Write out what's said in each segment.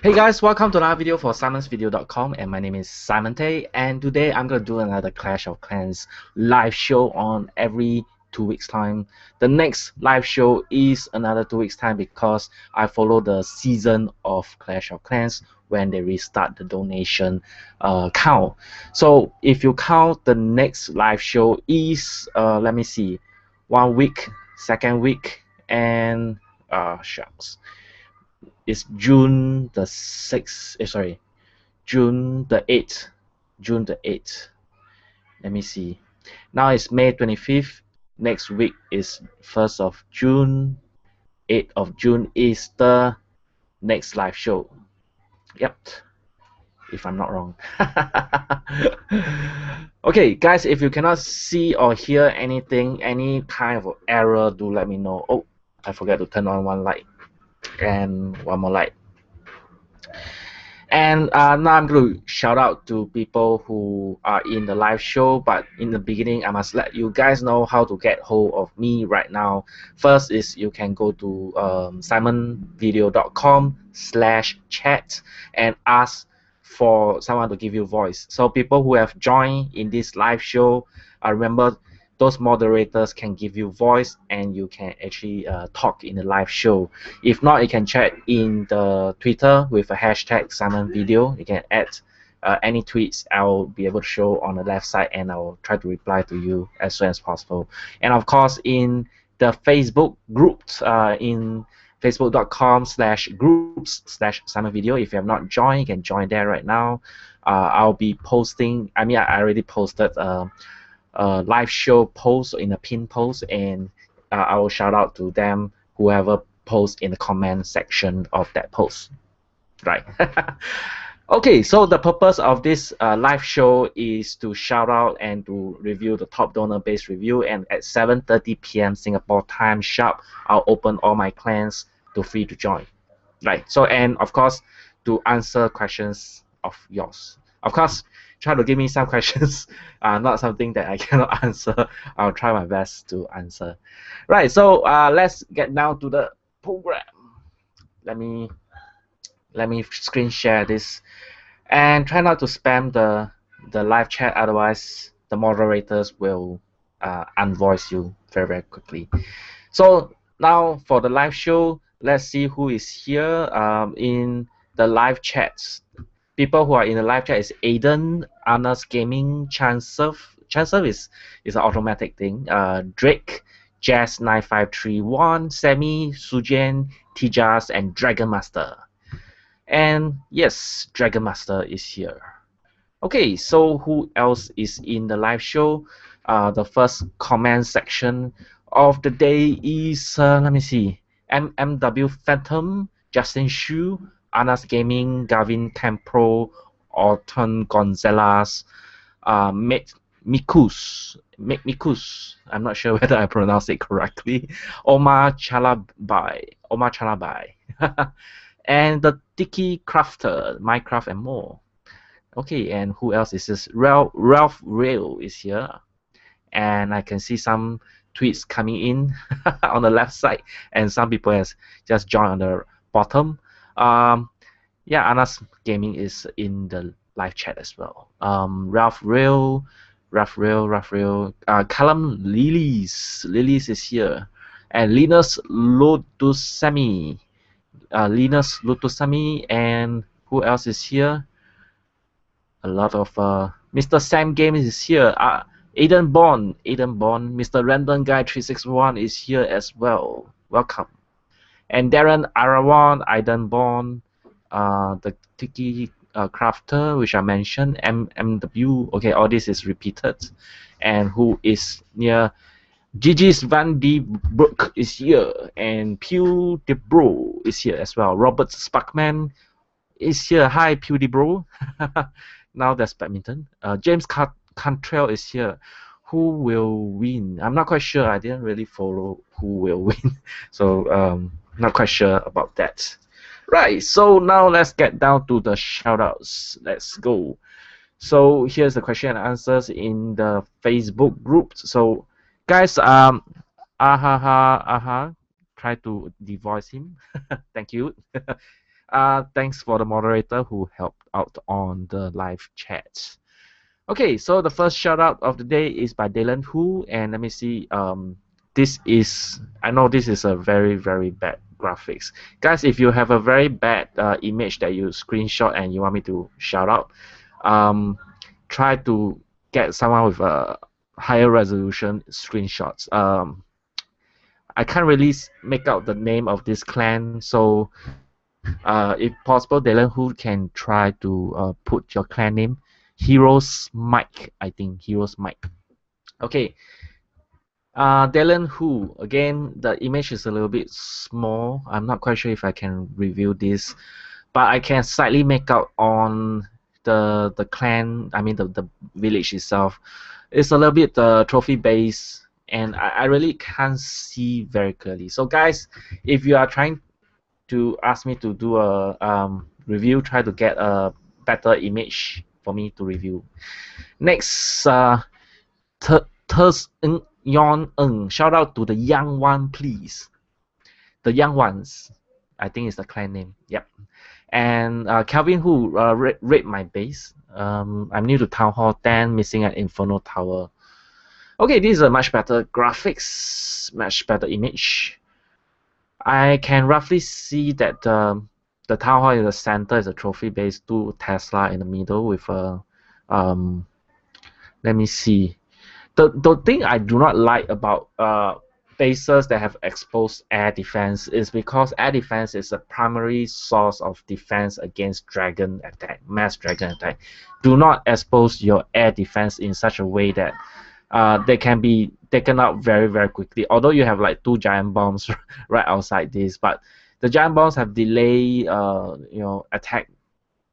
Hey guys, welcome to another video for Simonvideo.com, and my name is Simon Tay, and today I'm going to do another Clash of Clans live show on every 2 weeks time. The next live show is another 2 weeks time because I follow the season of Clash of Clans when they restart the donation count. So if you count, the next live show is let me see, 1 week, second week, and shucks, it's June the 6th. Sorry, June the 8th. June the 8th. Let me see. Now it's May 25th. Next week is 1st of June. 8th of June is the next live show. Yep, if I'm not wrong. Okay, guys, if you cannot see or hear anything, any kind of error, do let me know. Oh, I forgot to turn on one light and one more light. And now I'm going to shout out to people who are in the live show, but in the beginning I must let you guys know how to get hold of me right now. First is you can go to simonvideo.com/chat and ask for someone to give you voice. So people who have joined in this live show, remember those moderators can give you voice and you can actually talk in the live show. If not, you can chat in the Twitter with a hashtag Simonvideo. You can add any tweets. I'll be able to show on the left side and I'll try to reply to you as soon as possible. And of course, in the Facebook group, in facebook.com/groups/Simonvideo. If you have not joined, you can join there right now. I'll be posting, I already posted live show post in a pin post, and I will shout out to them, whoever posts in the comment section of that post. Right. Okay, so the purpose of this live show is to shout out and to review the top donor base review, and at 7:30 p.m. Singapore time sharp, I'll open all my clans to free to join. Right. So, and of course, to answer questions of yours. Of course, try to give me some questions, not something that I cannot answer. I'll try my best to answer. Right, so let's get down to the program. Let me screen share this, and try not to spam the live chat, otherwise the moderators will unvoice you very quickly. So now for the live show, let's see who is here in the live chats. People who are in the live chat is Aiden, Anas Gaming, Chanserv is an automatic thing. Drake, Jazz9531, Sammy, Sujan, Tijas, and Dragon Master. And yes, Dragon Master is here. Okay, so who else is in the live show? The first comment section of the day is let me see, MMW Phantom, Justin Shu, Anas Gaming, Gavin Campro, Orton Gonzalez, Mikus, I'm not sure whether I pronounced it correctly, Omar Chalabai, and the Tiki Crafter, Minecraft and more. Okay, and who else is this? Ralph Rail is here, and I can see some tweets coming in on the left side, and some people has just joined on the bottom. Yeah, Anas Gaming is in the live chat as well. Ralph Rail, Callum Lilies is here, and Linus Lotusami, and who else is here? A lot of Mr. Sam Games is here. Aiden Bond, Mr. Random Guy 361 is here as well. Welcome. And Darren Arawan, Aiden Bond, the Tiki Crafter, which I mentioned, MMW. Okay, all this is repeated. And who is near? Gigi's Van de Broek is here, and Pew de Bro is here as well. Robert Sparkman is here. Hi, Pew de Bro. Now that's badminton. James Cantrell is here. Who will win? I'm not quite sure. I didn't really follow who will win, so not quite sure about that. Right, so now let's get down to the shoutouts. Let's go. So here's the question and answers in the Facebook group. So guys, try to devoice him. Thank you. Thanks for the moderator who helped out on the live chat. Okay, so the first shout out of the day is by Dylan Hu, and let me see. This is, I know this is a very very bad graphics, guys. If you have a very bad image that you screenshot and you want me to shout out, um, try to get someone with a higher resolution screenshots. I can't really make out the name of this clan, so if possible, Dylan who can try to put your clan name. Heroes Mike, I think Heroes Mike. Okay, Dylan who again the image is a little bit small. I'm not quite sure if I can review this, but I can slightly make out on the clan. I mean the village itself. It's a little bit trophy based, and I really can't see very clearly. So guys, if you are trying to ask me to do a review, try to get a better image for me to review. Next, Yon Ng, shout out to the young one, please. The young ones, I think is the clan name. Yep. And Calvin who rate my base. I'm new to Town Hall 10, missing an Inferno Tower. Okay, this is a much better graphics, much better image. I can roughly see that the town hall in the center is a trophy base, 2 Tesla in the middle with a let me see. The thing I do not like about bases that have exposed air defense is because air defense is a primary source of defense against dragon attack, mass dragon attack. Do not expose your air defense in such a way that they can be taken out very very quickly. Although you have like 2 giant bombs right outside this, but the giant bombs have delay attack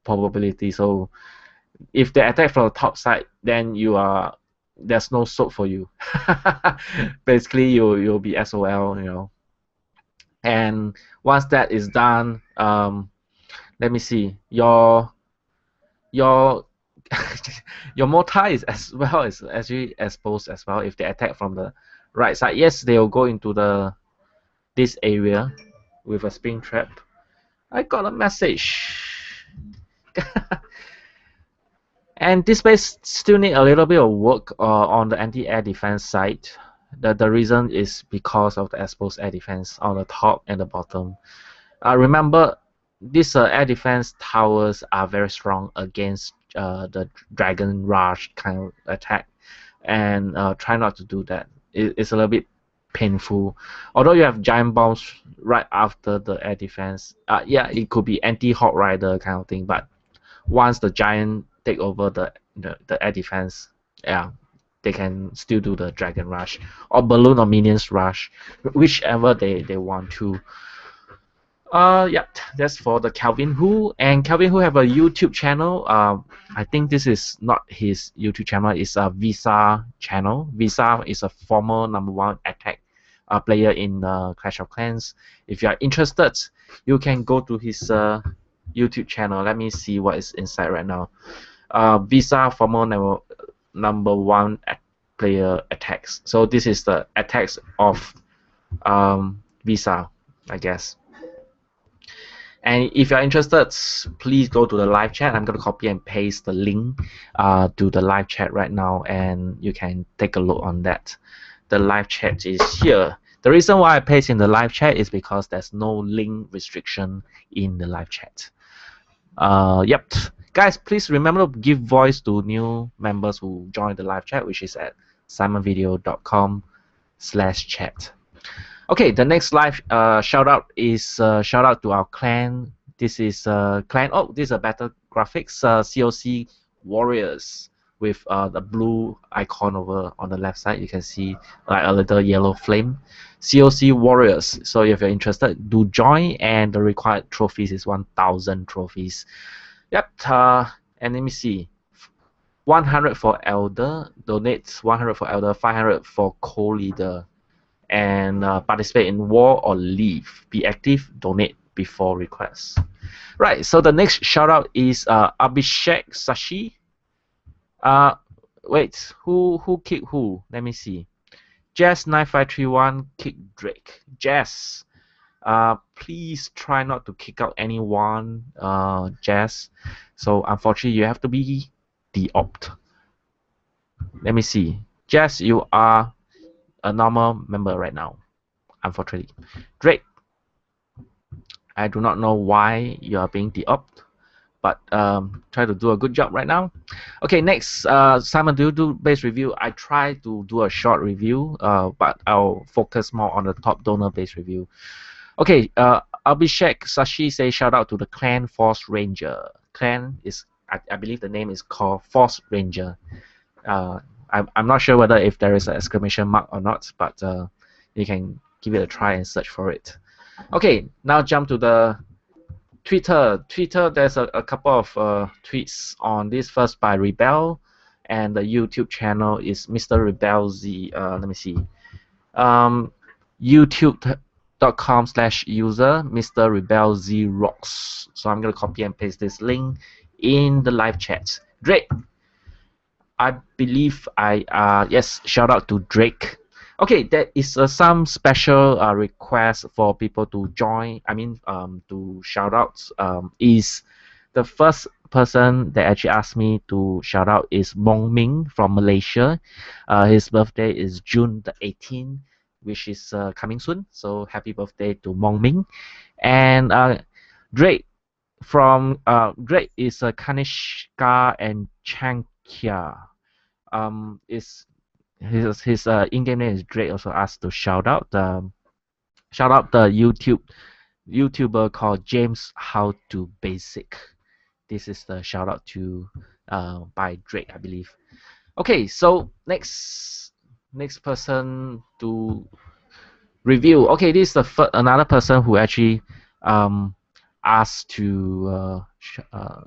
probability. So if they attack from the top side, then there's no soap for you. Basically you'll be SOL, and once that is done, let me see, your your mortar is as well as actually exposed as well if they attack from the right side. Yes, they'll go into this area with a spring trap. I got a message. And this base still need a little bit of work on the anti-air defense side. The reason is because of the exposed air defense on the top and the bottom. Remember, these air defense towers are very strong against the dragon rush kind of attack, and try not to do that. It's a little bit painful. Although you have giant bombs right after the air defense, yeah, it could be anti-hawk rider kind of thing, but once the giant take over the air defense, yeah, they can still do the dragon rush or balloon or minions rush, whichever they want to. Yeah, that's for the Calvin Hu. And Calvin Hu have a YouTube channel. I think this is not his YouTube channel. It's a Visa channel. Visa is a former #1 attack player in Clash of Clans. If you are interested, you can go to his YouTube channel. Let me see what is inside right now. Visa former #1 player attacks. So this is the attacks of Visa, I guess. And if you're interested, please go to the live chat. I'm going to copy and paste the link to the live chat right now, and you can take a look on that. The live chat is here. The reason why I paste in the live chat is because there's no link restriction in the live chat. Yep. Guys, please remember to give voice to new members who join the live chat, which is at simonvideo.com/chat. Okay, the next live shout out is shout out to our clan. This is clan. Oh, this is a better graphics. COC Warriors with the blue icon over on the left side. You can see like a little yellow flame. COC Warriors. So if you're interested, do join. And the required trophies is 1,000 trophies. Yep. And let me see. 100 for Elder. Donate 100 for Elder. 500 for co-leader. And participate in war or leave. Be active, donate before request. Right, so the next shout out is Abhishek Sashi. Wait, who kicked who? Let me see. Jazz 9531 kicked Drake. Jazz, Please try not to kick out anyone, Jess. So unfortunately, you have to be the opt. Let me see. Jess, you are a normal member right now, unfortunately. Drake, I do not know why you are being the opt, but try to do a good job right now. Okay, next, Simon, do you do base review? I try to do a short review, but I'll focus more on the top donor base review. Okay, Abhishek Sashi say shout out to the Clan Force Ranger. Clan is, I believe the name is called Force Ranger. Uh, I'm not sure whether if there is an exclamation mark or not, but you can give it a try and search for it. Okay, now jump to the Twitter. Twitter, there's a couple of tweets on this. First by Rebel, and the YouTube channel is Mr. Rebel Z. Let me see. YouTube.com/user Mr. Rebel Z rocks. So I'm gonna copy and paste this link in the live chat. Drake, I believe yes, shout out to Drake. Okay, there is some special request for people to join. I mean, to shout out. Is the first person that actually asked me to shout out is Mong Ming from Malaysia. His birthday is June the 18th, which is coming soon. So happy birthday to Mong Ming. And Drake Drake is Kanishka and Chankia. Is his in-game name is Drake. Also asked to shout out the YouTuber called James How to Basic. This is the shout out to by Drake, I believe. Okay, so next person to review. Okay, this is the another person who actually asked to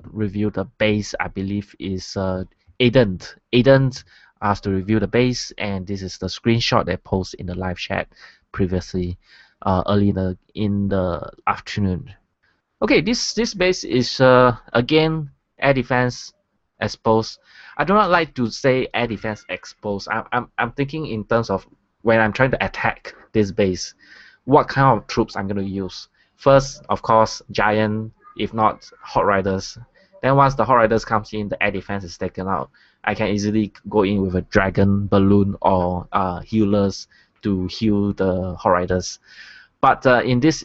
review the base. I believe is Aiden. Aiden asked to review the base, and this is the screenshot they posted in the live chat previously, early in the afternoon. Okay, this base is again air defense exposed. I do not like to say air defense exposed. I'm thinking in terms of when I'm trying to attack this base, what kind of troops I'm going to use. First, of course, giant, if not hot riders. Then once the hot riders comes in, the air defense is taken out. I can easily go in with a dragon, balloon, or healers to heal the hot riders. But in this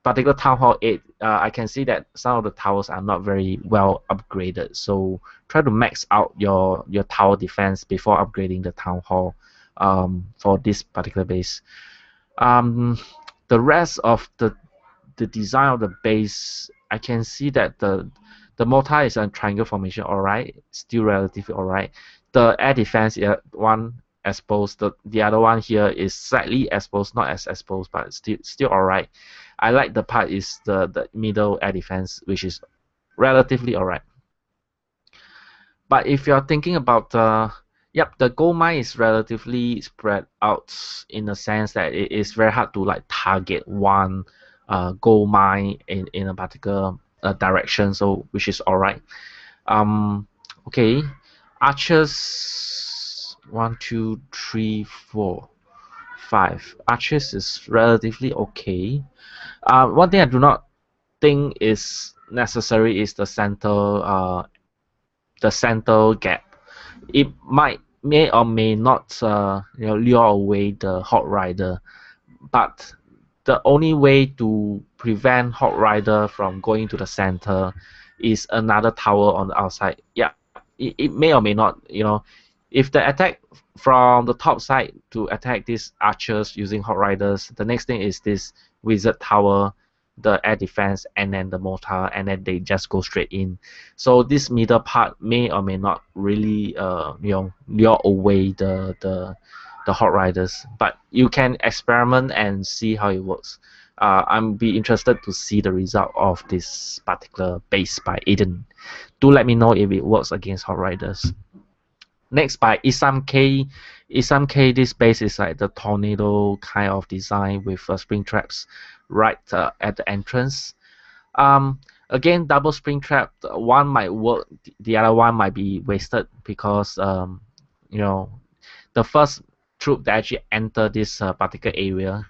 particular Town Hall 8, I can see that some of the towers are not very well upgraded. So try to max out your tower defense before upgrading the Town Hall for this particular base. The rest of the design of the base, I can see that the mortar is a triangle formation, alright, still relatively alright. The air defense one exposed, the other one here is slightly exposed, not as exposed, but still alright. I like the part is the middle air defense, which is relatively alright. But if you're thinking about the gold mine is relatively spread out in the sense that it is very hard to like target one gold mine in a particular direction, so which is alright. Okay, archers 1 2 3 4 5. Archers is relatively okay. One thing I do not think is necessary is the center gap. It may or may not lure away the hot rider, but the only way to prevent hot rider from going to the center is another tower on the outside. Yeah, it may or may not, if the attack from the top side to attack these archers using hot riders, the next thing is this wizard tower, the air defense, and then the mortar, and then they just go straight in. So this middle part may or may not really lure away the hot riders, but you can experiment and see how it works. I'm be interested to see the result of this particular base by Aiden. Do let me know if it works against hot riders. Next by Isam K. Isam K, this base is like the tornado kind of design with spring traps right at the entrance. Again, double spring trap. One might work, the other one might be wasted because the first troop that actually enter this particular area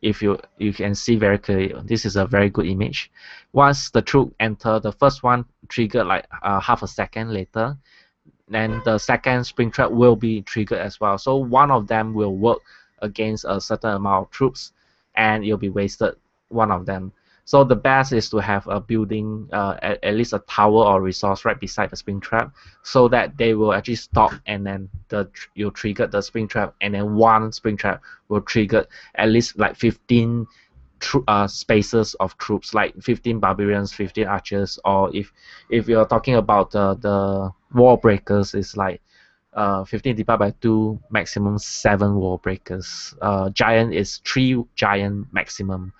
if you can see very clearly, this is a very good image. Once the troop enter, the first one triggered like half a second later, then the second spring trap will be triggered as well. So one of them will work against a certain amount of troops, and you'll be wasted one of them. So the best is to have a building, at least a tower or resource right beside the spring trap, so that they will actually stop, and then you trigger the spring trap, and then one spring trap will trigger at least like 15 spaces of troops, like 15 barbarians, 15 archers, or if you're talking about the wall breakers, it's like 15 divided by 2, maximum 7 wall breakers. Giant is 3 giant maximum.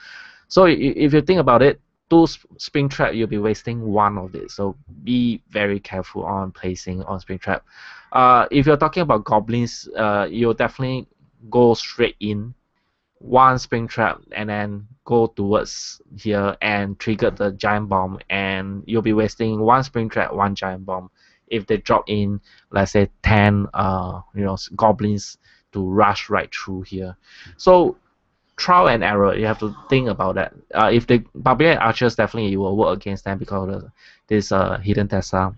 So if you think about it, 2 spring trap, you'll be wasting 1 of it. So be very careful on placing on spring trap. If you're talking about goblins, you'll definitely go straight in 1 spring trap and then go towards here and trigger the giant bomb, and you'll be wasting 1 spring trap, 1 giant bomb. If they drop in, let's say 10 goblins to rush right through here. So trial and error, you have to think about that. If the barbarian archers, definitely you will work against them because of this hidden Tessa.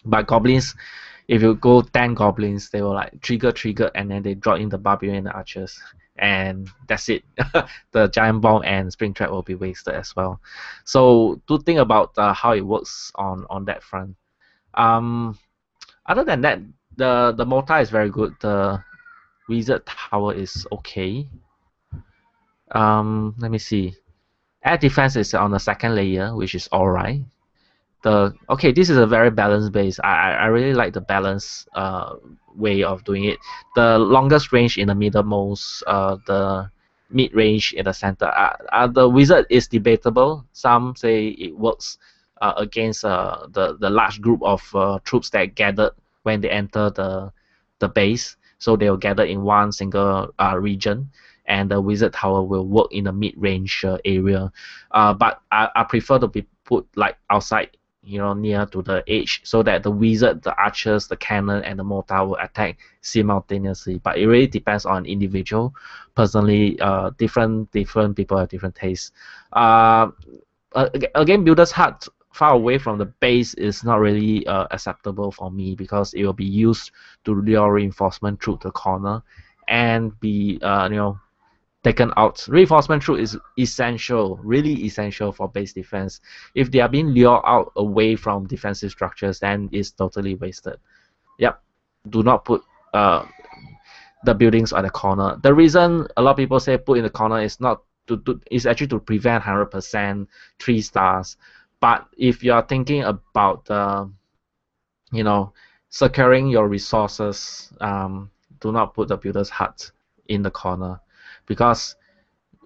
But goblins, if you go 10 goblins, they will like trigger, and then they drop in the barbarian archers, and that's it. The giant bomb and spring trap will be wasted as well. So do think about how it works on that front. Other than that, the mortar is very good. The wizard tower is okay. Let me see. Air defense is on the second layer, which is alright. Okay, this is a very balanced base. I really like the balanced way of doing it. The longest range in the middlemost, the mid range in the center. The wizard is debatable. Some say it works against the large group of troops that gathered when they enter the base. So they will gather in one single region, and the wizard tower will work in the mid range area. But I prefer to be put like outside, near to the edge, so that the wizard, the archers, the cannon, and the mortar will attack simultaneously. But it really depends on individual. Personally, different people have different tastes. Again, builder's hut far away from the base is not really acceptable for me, because it will be used to lure reinforcement through the corner and be taken out. Reinforcement troop is essential, really essential for base defense. If they are being lured out away from defensive structures, then it's totally wasted. Yep. Do not put the buildings on the corner. The reason a lot of people say put in the corner is not is actually to prevent 100% 3 stars. But if you are thinking about securing your resources, do not put the builder's hut in the corner. Because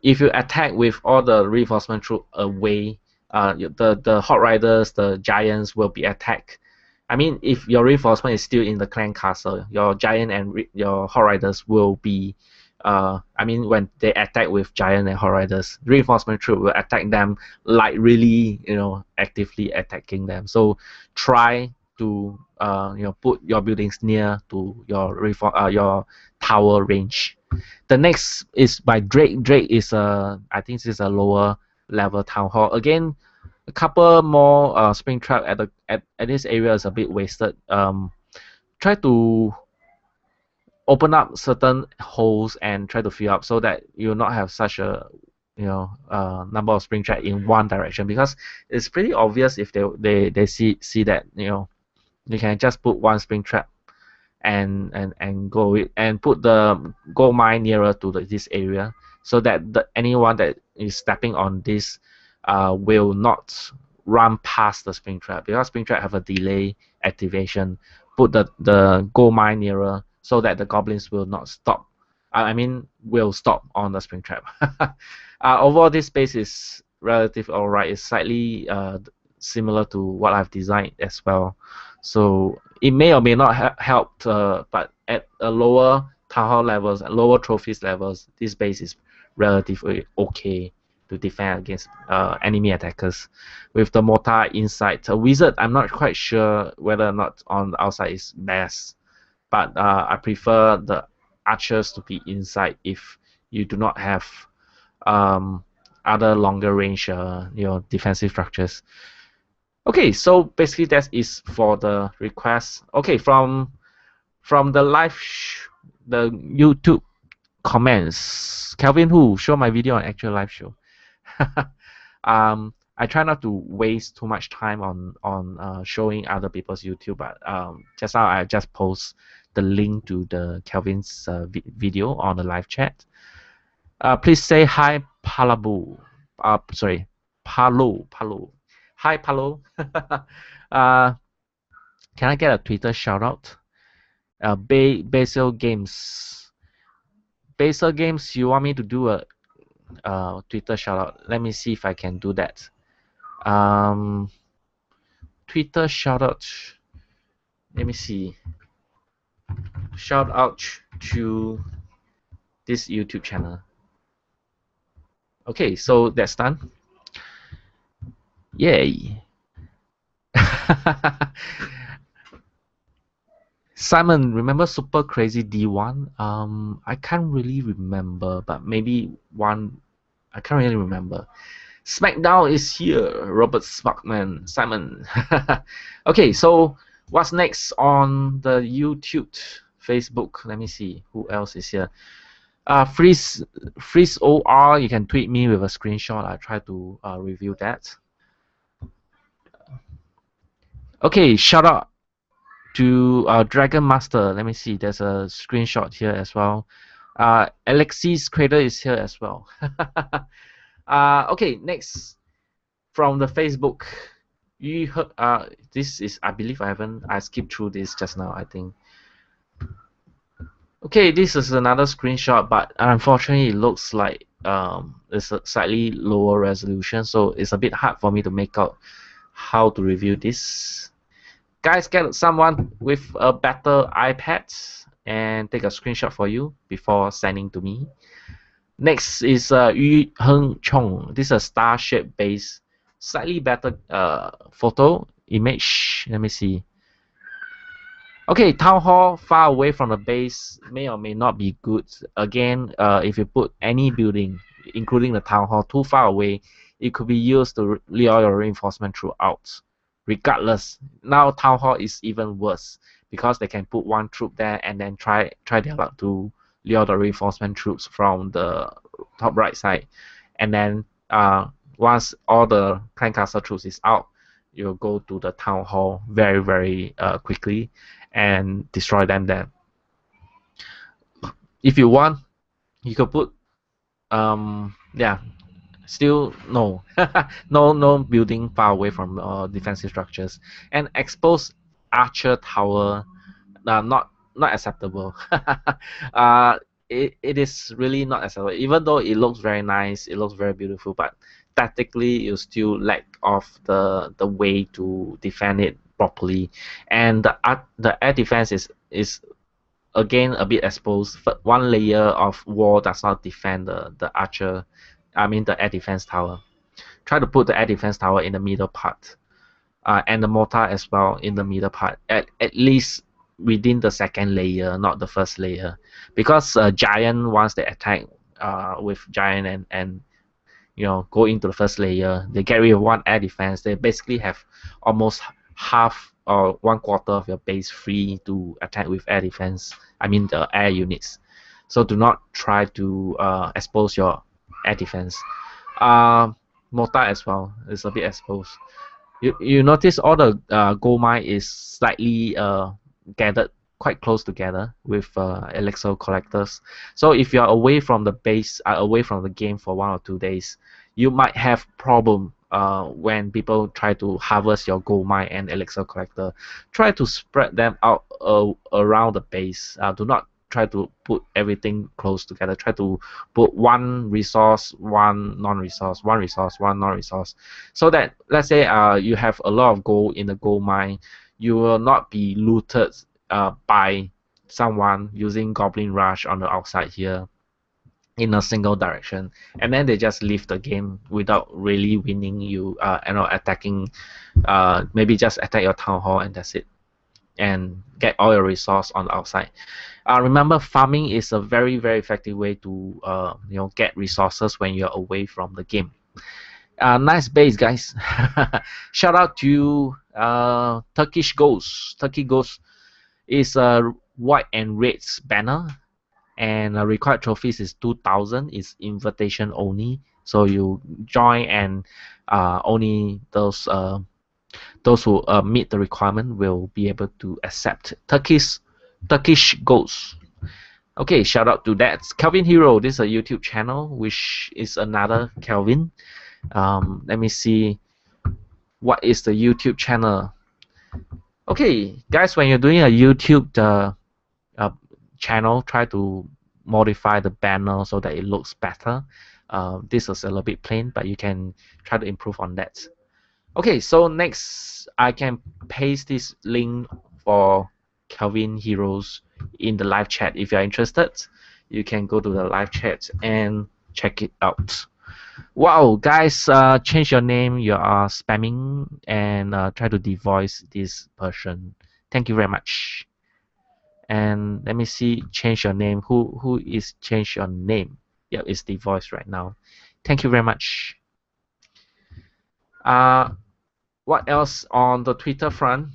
if you attack with all the reinforcement troops away, the hot riders, the giants will be attacked. I mean, if your reinforcement is still in the clan castle, your giant and your hot riders will be. When they attack with giant and hot riders, reinforcement troop will attack them, like really, actively attacking them. So try to put your buildings near to your tower range. The next is by Drake. Drake is I think this is a lower level town hall. Again, a couple more spring trap at this area is a bit wasted. Try to open up certain holes and try to fill up, so that you will not have such a number of spring trap in one direction, because it's pretty obvious if they see that you can just put 1 spring trap and go it, and put the gold mine nearer to this area, so that anyone that is stepping on this will not run past the spring trap, because spring trap have a delay activation. Put the gold mine nearer, so that the goblins will not stop. Will stop on the spring trap. Overall, this space is relatively alright. It's slightly similar to what I've designed as well. So it may or may not help, but at a lower town hall levels, lower trophies levels, this base is relatively okay to defend against enemy attackers. With the mortar inside, a wizard, I'm not quite sure whether or not on the outside is best, but I prefer the archers to be inside if you do not have other longer range defensive structures. Okay, so basically that is for the request. Okay, from the the YouTube comments, Calvin Hu show my video on actual live show. I try not to waste too much time on showing other people's YouTube, but just now I just post the link to the Calvin's video on the live chat. Please say hi, Palabu. Sorry, Palo. Hi, Palo. Can I get a Twitter shout out? Basil Games. Basil Games, you want me to do a Twitter shout out? Let me see if I can do that. Twitter shout out. Let me see. Shout out to this YouTube channel. Okay, so that's done. Yay. Simon, remember Super Crazy D1? I can't really remember, but maybe one. I can't really remember. SmackDown is here. Robert Sparkman, Simon. Okay, so what's next on the YouTube, Facebook? Let me see who else is here. Freeze OR. You can tweet me with a screenshot. I try to review that. Okay, shout out to Dragon Master. Let me see. There's a screenshot here as well. Alexis Crater is here as well. Okay, next from the Facebook. You heard, this is, I believe I skipped through this just now, I think. Okay, this is another screenshot, but unfortunately it looks like it's a slightly lower resolution, so it's a bit hard for me to make out how to review this. Guys, get someone with a better iPad and take a screenshot for you before sending to me. Next is Yu Heng Chong. This is a star-shaped base, slightly better photo image. Let me see. Okay, town hall far away from the base may or may not be good. Again, if you put any building, including the town hall, too far away, it could be used to lure your reinforcement throughout. Regardless, now town hall is even worse because they can put one troop there and then try their luck to lure the reinforcement troops from the top right side, and then once all the clan castle troops is out, you'll go to the town hall very quickly and destroy them there. If you want, you could put still no no building far away from defensive structures, and expose archer tower, not acceptable. It is really not acceptable, even though it looks very nice, it looks very beautiful, but tactically you still lack of the way to defend it properly, and the air defense is again a bit exposed. One layer of wall does not defend the archer, I mean the air defense tower. Try to put the air defense tower in the middle part, and the mortar as well in the middle part, at least within the second layer, not the first layer, because giant, once they attack with giant and go into the first layer, they get rid of one air defense, they basically have almost half or 1/4 of your base free to attack with air defense, I mean the air units. So do not try to expose your air defense. Mortar as well is a bit exposed. You notice all the gold mine is slightly gathered quite close together with elixir collectors. So if you are away from the base, away from the game for 1 or 2 days, you might have problem when people try to harvest your gold mine and elixir collector. Try to spread them out around the base. Do not try to put everything close together. Try to put one resource, one non-resource, one resource, one non-resource, so that, let's say you have a lot of gold in the gold mine, you will not be looted by someone using Goblin Rush on the outside here in a single direction, and then they just leave the game without really winning you, attacking, maybe just attack your town hall and that's it. and get all your resource on the outside. Remember, farming is a very effective way to get resources when you're away from the game. Nice base, guys. Shout out to Turkish Ghost. Turkey Ghost is a white and red banner, and required trophies is 2,000. It's invitation only, so you join, and only those who meet the requirement will be able to accept Turkish Ghost. Okay, shout out to that. Kelvin Hero, this is a YouTube channel, which is another Kelvin. Let me see what is the YouTube channel. Okay, guys, when you're doing a YouTube channel, try to modify the banner so that it looks better. This is a little bit plain, but you can try to improve on that. Okay, so next I can paste this link for Kelvin Heroes in the live chat. If you're interested, you can go to the live chat and check it out. Wow, guys, change your name. You are spamming, and try to devoice this person. Thank you very much. And let me see, change your name. Who is change your name? Yeah, it's devoice right now. Thank you very much. What else on the Twitter front?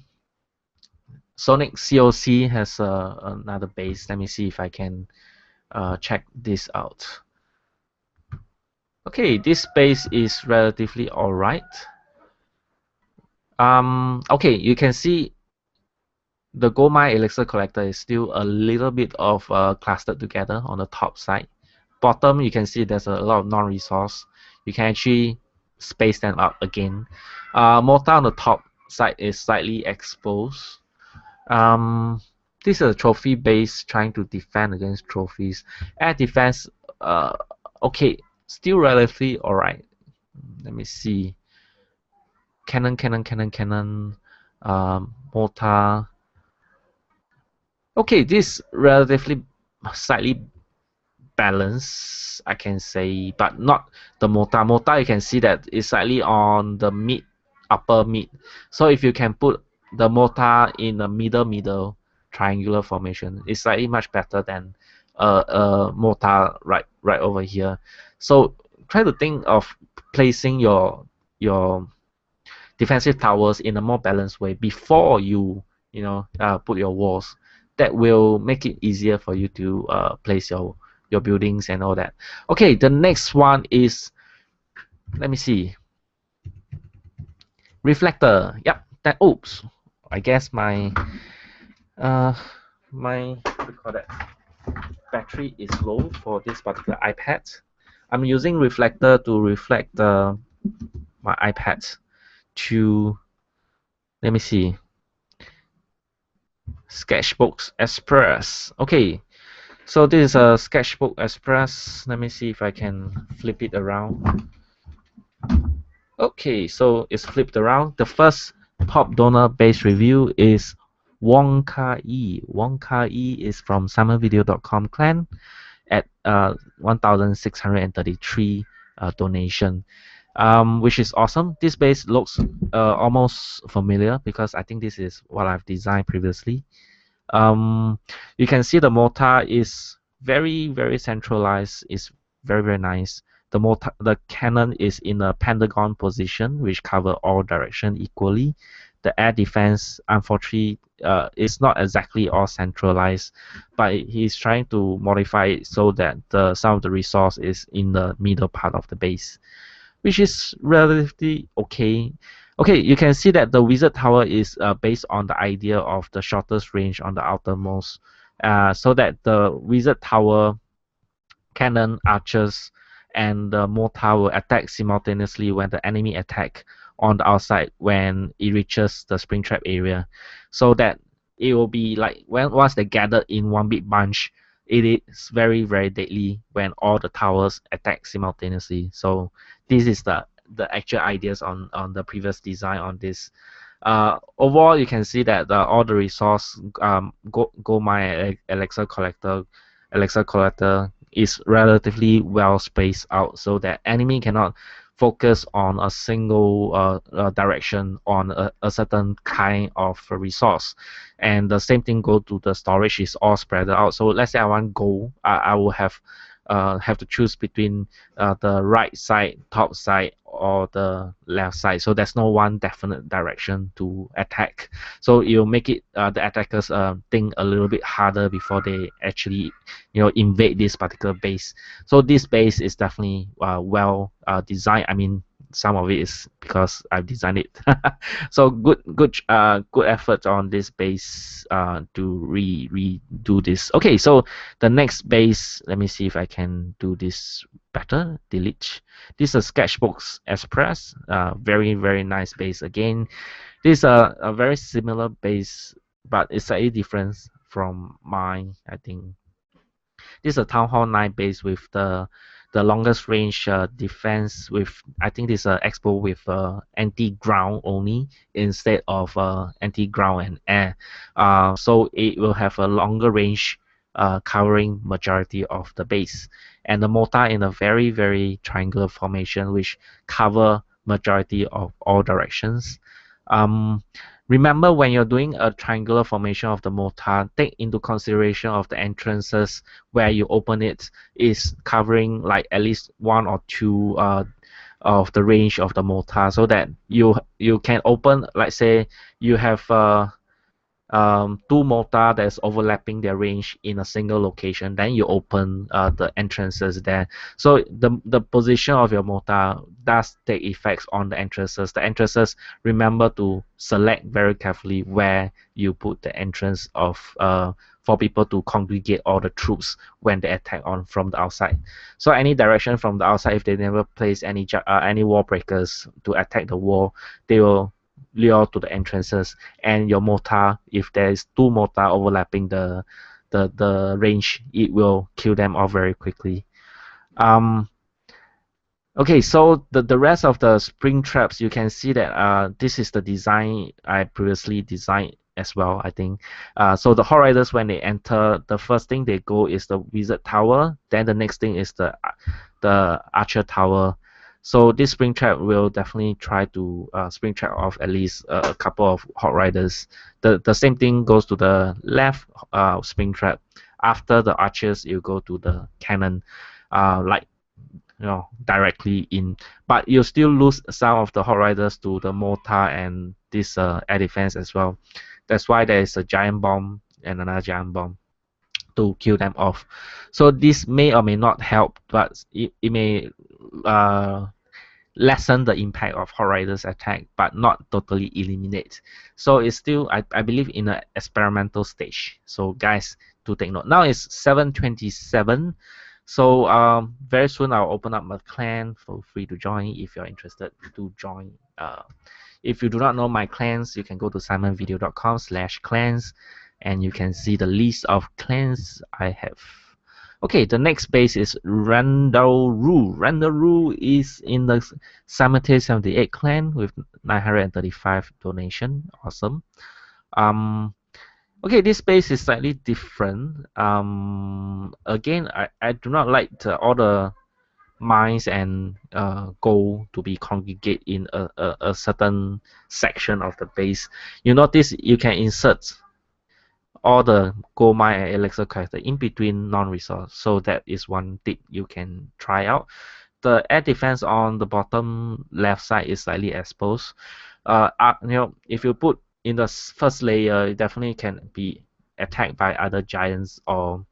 Sonic COC has another base. Let me see if I can check this out. Okay, this base is relatively alright. Okay, you can see the gold mine elixir collector is still a little bit of clustered together on the top side. Bottom, you can see there's a lot of non-resource. You can actually space them up again. Mortar on the top side is slightly exposed. This is a trophy base trying to defend against trophies. Air defense, okay, still relatively alright. Let me see. Cannon, mortar. Okay, this relatively slightly balanced, I can say, but not the mortar. Mortar, you can see that it's slightly on the upper mid. So if you can put the mortar in the middle triangular formation, it's slightly much better than a mortar right over here. So try to think of placing your defensive towers in a more balanced way before you put your walls. That will make it easier for you to place your buildings and all that. Okay, the next one is, let me see, reflector. Yep, that, oops, I guess my what do you call that, battery is low for this particular iPad. I'm using reflector to reflect my iPad to, let me see, Sketchbook Express. Okay, so this is a Sketchbook Express. Let me see if I can flip it around. Okay, so it's flipped around. The first top donor base review is Wonka E. Wonka E is from Simonvideo.com clan at 1,633 donation, which is awesome. This base looks almost familiar because I think this is what I've designed previously. You can see the mortar is very centralized. It's very nice. The cannon is in a pentagon position, which cover all direction equally. The air defense, unfortunately, is not exactly all centralized, but he's trying to modify it so that some of the resource is in the middle part of the base, which is relatively okay. Okay, you can see that the wizard tower is based on the idea of the shortest range on the outermost, so that the wizard tower, cannon, archers, and the mortar will attack simultaneously when the enemy attack on the outside when it reaches the springtrap area, so that it will be like once they gather in one big bunch, it is very deadly when all the towers attack simultaneously. So this is the actual ideas on the previous design on this. Overall, you can see that all the resource gold mine elixir collector is relatively well spaced out, so that enemy cannot focus on a single direction on a certain kind of resource. And the same thing go to the storage, is all spread out. So let's say I want gold, I will have to choose between the right side, top side, or the left side. So there's no one definite direction to attack. So it'll make it the attackers think a little bit harder before they actually invade this particular base. So this base is definitely well designed. I mean, some of it is because I've designed it. So good effort on this base to redo this. Okay, so the next base, let me see if I can do this better. Delete. This is Sketchbooks Express. Very nice base again. This is a very similar base, but it's slightly different from mine, I think. This is a Town Hall 9 base with the longest range defense with, I think this is an expo with anti-ground only instead of anti-ground and air. So it will have a longer range covering majority of the base. And the mortar in a very triangular formation which cover majority of all directions. Remember, when you're doing a triangular formation of the mortar, take into consideration of the entrances where you open it is covering like at least one or two of the range of the mortar, so that you can open, like say you have two mortar that's overlapping their range in a single location, then you open the entrances there. So the position of your mortar does take effects on the entrances. The entrances, remember to select very carefully where you put the entrance of for people to congregate all the troops when they attack on from the outside. So any direction from the outside, if they never place any wall breakers to attack the wall, they will lure to the entrances. And your mortar, if there is two mortar overlapping the range, it will kill them off very quickly. Okay, so the rest of the spring traps, you can see that this is the design I previously designed as well, I think. So the Horde Riders, when they enter, the first thing they go is the Wizard Tower, then the next thing is the Archer Tower. So this spring trap will definitely try to spring trap off at least a couple of Horde Riders. The same thing goes to the left spring trap. After the archers, you go to the cannon, like directly in. But you still lose some of the Horde Riders to the mortar and this air defense as well. That's why there is a giant bomb and another giant bomb to kill them off. So this may or may not help, but it may lessen the impact of Horde Riders attack, but not totally eliminate. So it's still, I believe, in an experimental stage. So guys, to take note. Now it's 7:27. So very soon I'll open up my clan. Feel free to join if you're interested to join. If you do not know my clans, you can go to simonvideo.com/clans and you can see the list of clans I have. Okay, the next base is Randall-Roo. Randall-Roo is in the Simonvideo 78 clan with 935 donation. Awesome. Okay, this base is slightly different. Again, I do not like all the mines and gold to be congregate in a certain section of the base. You notice you can insert all the gold mine and elixir character in between non-resource. So that is one tip you can try out. The air defense on the bottom left side is slightly exposed. If you put in the first layer, it definitely can be attacked by other giants or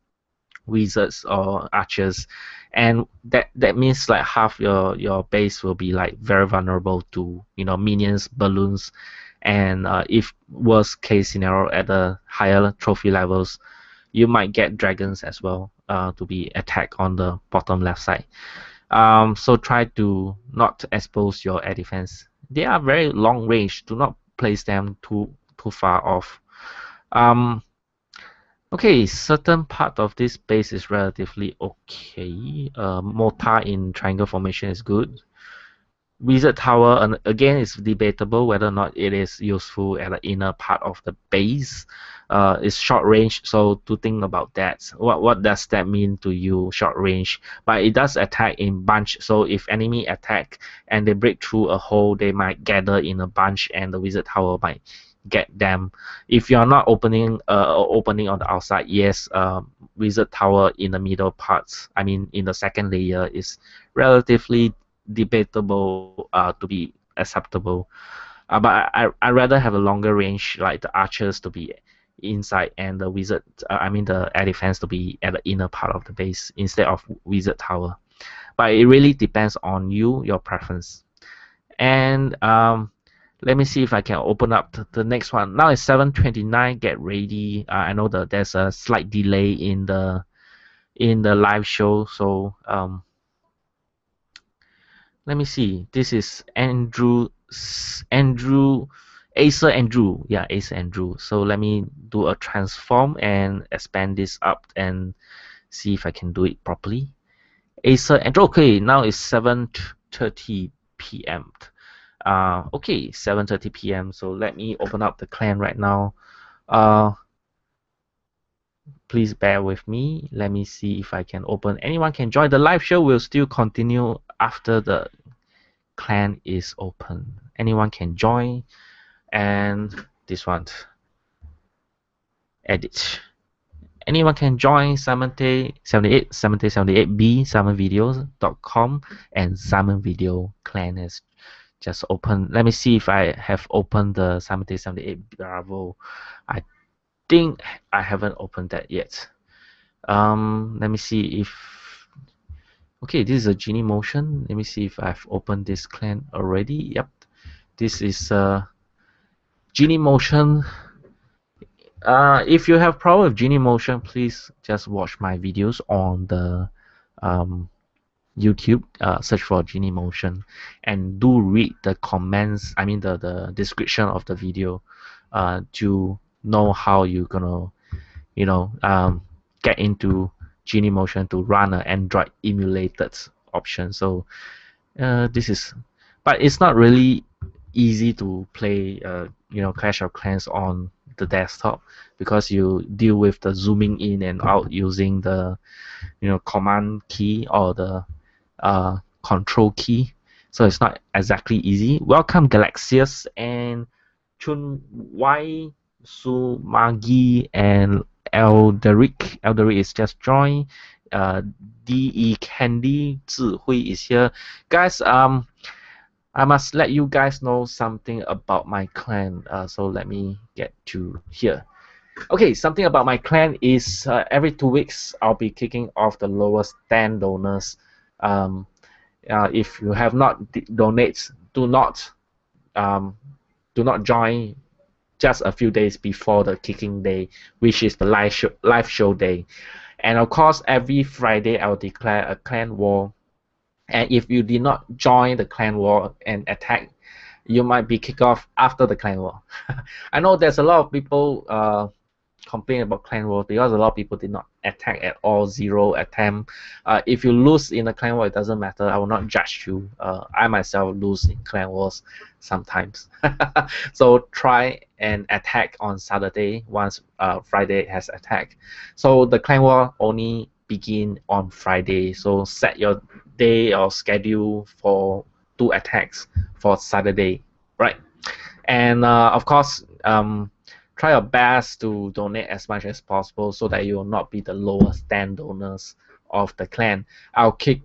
wizards or archers, and that means like half your base will be like very vulnerable to minions, balloons, and if worst case scenario at the higher trophy levels, you might get dragons as well to be attacked on the bottom left side. So try to not expose your air defense. They are very long range. Do not place them too far off. Okay, certain part of this base is relatively okay. Mortar in triangle formation is good. Wizard Tower, and again, it's debatable whether or not it is useful at the inner part of the base. It's short range, so to think about that. What does that mean to you, short range? But it does attack in bunch. So if enemy attack and they break through a hole, they might gather in a bunch, and the Wizard Tower might get them. If you are not opening on the outside, yes, Wizard Tower in the middle parts, I mean in the second layer, is relatively debatable to be acceptable. But I rather have a longer range, like the archers to be inside and the wizard, I mean the air defense to be at the inner part of the base instead of Wizard Tower. But it really depends on you, your preference. And let me see if I can open up the next one. Now it's 7:29. Get ready. I know that there's a slight delay in the live show, so let me see. This is Acer Andrew. Yeah, Acer Andrew. So let me do a transform and expand this up and see if I can do it properly. Acer Andrew. Okay, now it's 7:30 p.m. Okay, 7:30 p.m. So let me open up the clan right now. Please bear with me. Let me see if I can open. Anyone can join. The live show will still continue after the clan is open. Anyone can join. And this one, edit. Anyone can join Simonvideo 78b, simonvideos.com, and Simonvideo clan is just open. Let me see if I have opened the Simonvideo 78 Bravo. I think I haven't opened that yet. Let me see if okay, this is a Genie Motion. Let me see if I've opened this clan already. Yep, this is Genie Motion. If you have problem with Genie Motion, please just watch my videos on the YouTube. Search for Genie Motion and do read the comments. I mean the description of the video to know how you're gonna get into Genie Motion to run an Android emulated option. So this is, but it's not really easy to play Clash of Clans on the desktop because you deal with the zooming in and out using the command key or the control key, so it's not exactly easy. Welcome Galaxius and Chun Wai, Sumagi, and Elderic. Elderic is just joined. DE Candy Zihui is here. Guys, I must let you guys know something about my clan. So let me get to here. Okay, something about my clan is every 2 weeks I'll be kicking off the lowest 10 donors. If you have not donated, do not join just a few days before the kicking day, which is the live show day. And of course, every Friday I'll declare a clan war. And if you did not join the clan war and attack, you might be kicked off after the clan war. I know there's a lot of people complain about clan wars because a lot of people did not attack at all, 0 attempt. If you lose in a clan war, it doesn't matter. I will not judge you. I myself lose in clan wars sometimes. So try and attack on Saturday once Friday has attacked. So the clan war only begin on Friday. So set your day or schedule for 2 attacks for Saturday, right? And of course, try your best to donate as much as possible so that you will not be the lowest 10 donors of the clan. I'll kick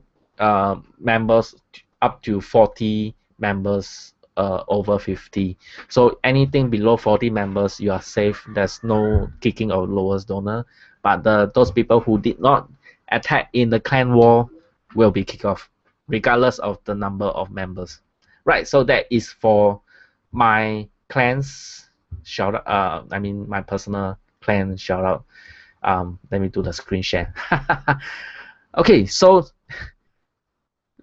members up to 40 members over 50. So anything below 40 members, you are safe. There's no kicking of lowest donor. But those people who did not attack in the clan war will be kicked off, regardless of the number of members. Right, so that is for my clan's shout out. I mean my personal clan shout out. Let me do the screen share. Okay, so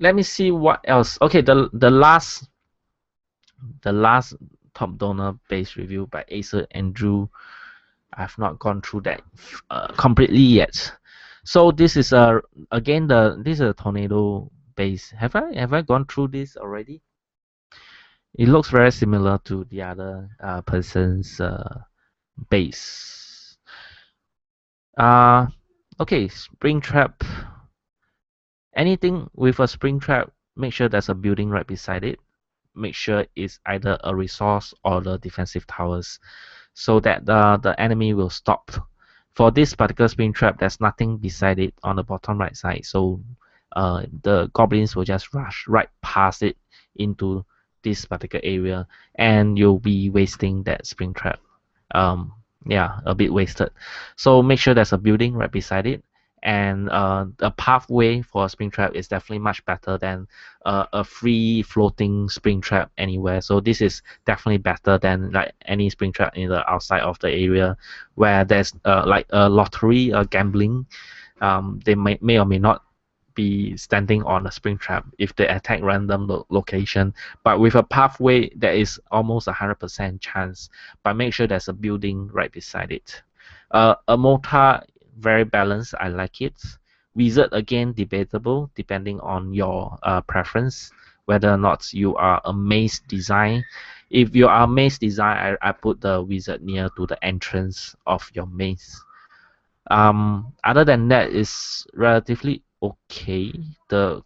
let me see what else. Okay, the last top donor base review by Acer Andrew. I've not gone through that completely yet. So this is again this is a tornado base. Have I gone through this already? It looks very similar to the other person's base. Okay, spring trap. Anything with a spring trap, make sure there's a building right beside it. Make sure it's either a resource or the defensive towers, so that the enemy will stop. For this particular spring trap, there's nothing beside it on the bottom right side, so the goblins will just rush right past it into this particular area, and you'll be wasting that spring trap. Um, yeah, a bit wasted. So make sure there's a building right beside it, and a pathway for a spring trap is definitely much better than a free floating spring trap anywhere. So this is definitely better than like any spring trap in the outside of the area where there's like a lottery, gambling. They may or may not be standing on a spring trap if they attack random location, but with a pathway there is almost 100% chance, but make sure there's a building right beside it. A mortar, very balanced, I like it. Wizard, again, debatable depending on your preference, whether or not you are a maze design. If you are maze design, I put the wizard near to the entrance of your maze. Other than that, is relatively okay. The